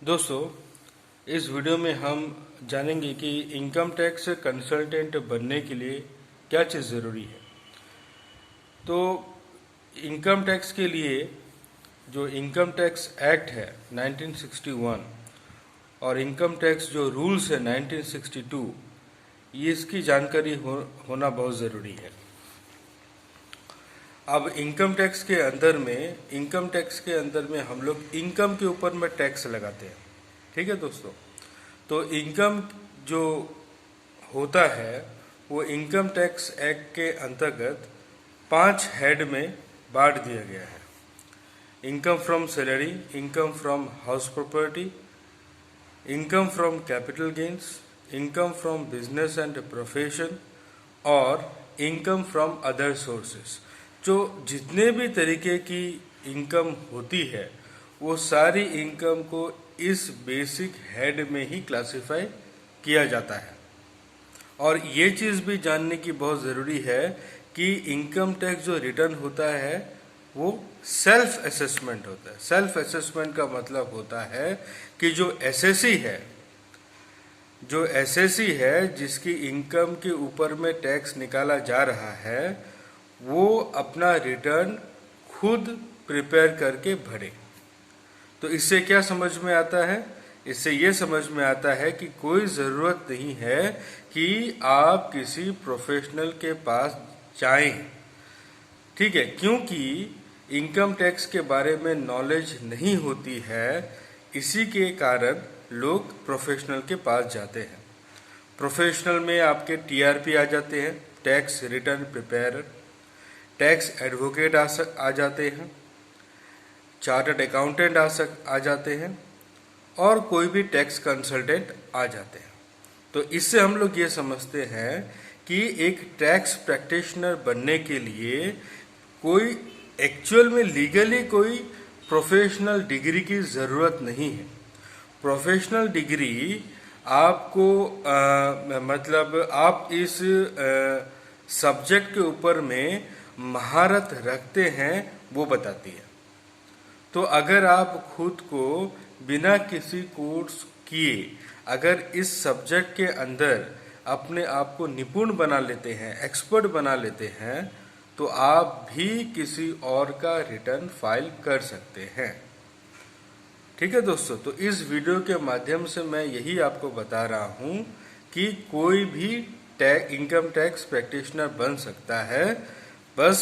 दोस्तों, इस वीडियो में हम जानेंगे कि इनकम टैक्स कंसल्टेंट बनने के लिए क्या चीज़ ज़रूरी है। तो इनकम टैक्स के लिए जो इनकम टैक्स एक्ट है 1961 और इनकम टैक्स जो रूल्स है 1962, ये इसकी जानकारी होना बहुत ज़रूरी है। अब इनकम टैक्स के अंदर में हम लोग इनकम के ऊपर में टैक्स लगाते हैं। ठीक है दोस्तों, तो इनकम जो होता है वो इनकम टैक्स एक्ट के अंतर्गत 5 हेड में बांट दिया गया है। Income from salary, income from house property, income from capital gains, income from business and profession और इनकम फ्रॉम अदर सोर्सेस। जो जितने भी तरीके की इनकम होती है वो सारी इनकम को इस बेसिक हेड में ही क्लासिफाई किया जाता है। और ये चीज़ भी जानने की बहुत ज़रूरी है कि इनकम टैक्स जो रिटर्न होता है वो सेल्फ असेसमेंट होता है। सेल्फ असेसमेंट का मतलब होता है कि जो एसएससी है जिसकी इनकम के ऊपर में टैक्स निकाला जा रहा है वो अपना रिटर्न खुद प्रिपेयर करके भरे। तो इससे क्या समझ में आता है? इससे ये समझ में आता है कि कोई ज़रूरत नहीं है कि आप किसी प्रोफेशनल के पास जाएं। ठीक है, क्योंकि इनकम टैक्स के बारे में नॉलेज नहीं होती है, इसी के कारण लोग प्रोफेशनल के पास जाते हैं। प्रोफेशनल में आपके टीआरपी आ जाते हैं, tax return prepare, tax advocate आ जाते हैं, चार्टर्ड अकाउंटेंट आ जाते हैं और कोई भी टैक्स कंसल्टेंट आ जाते हैं। तो इससे हम लोग ये समझते हैं कि एक टैक्स प्रैक्टिशनर बनने के लिए कोई एक्चुअल में लीगली कोई प्रोफेशनल डिग्री की ज़रूरत नहीं है। प्रोफेशनल डिग्री आपको मतलब आप इस सब्जेक्ट के ऊपर में महारत रखते हैं वो बताती है। तो अगर आप खुद को बिना किसी कोर्स किए अगर इस सब्जेक्ट के अंदर अपने आप को निपुण बना लेते हैं, एक्सपर्ट बना लेते हैं, तो आप भी किसी और का रिटर्न फाइल कर सकते हैं। ठीक है दोस्तों, तो इस वीडियो के माध्यम से मैं यही आपको बता रहा हूं कि कोई भी इनकम टैक्स प्रैक्टिशनर बन सकता है। बस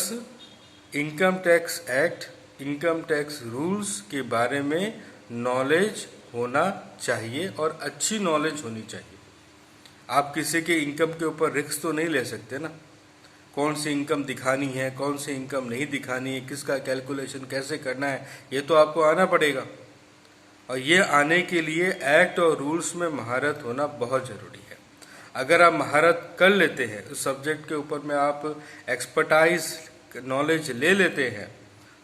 income tax act, income tax rules के बारे में नॉलेज होना चाहिए और अच्छी नॉलेज होनी चाहिए। आप किसी के इनकम के ऊपर रिस्क तो नहीं ले सकते ना। कौन सी इनकम दिखानी है, कौन सी इनकम नहीं दिखानी है, किसका कैलकुलेशन कैसे करना है, ये तो आपको आना पड़ेगा। और ये आने के लिए एक्ट और रूल्स में महारत होना बहुत ज़रूरी है। अगर आप महारत कर लेते हैं, उस सब्जेक्ट के ऊपर में आप एक्सपर्टाइज नॉलेज ले लेते हैं,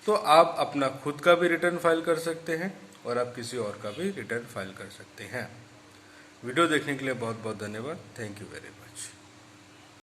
तो आप अपना खुद का भी रिटर्न फाइल कर सकते हैं और आप किसी और का भी रिटर्न फाइल कर सकते हैं। वीडियो देखने के लिए बहुत बहुत धन्यवाद। Thank you very much.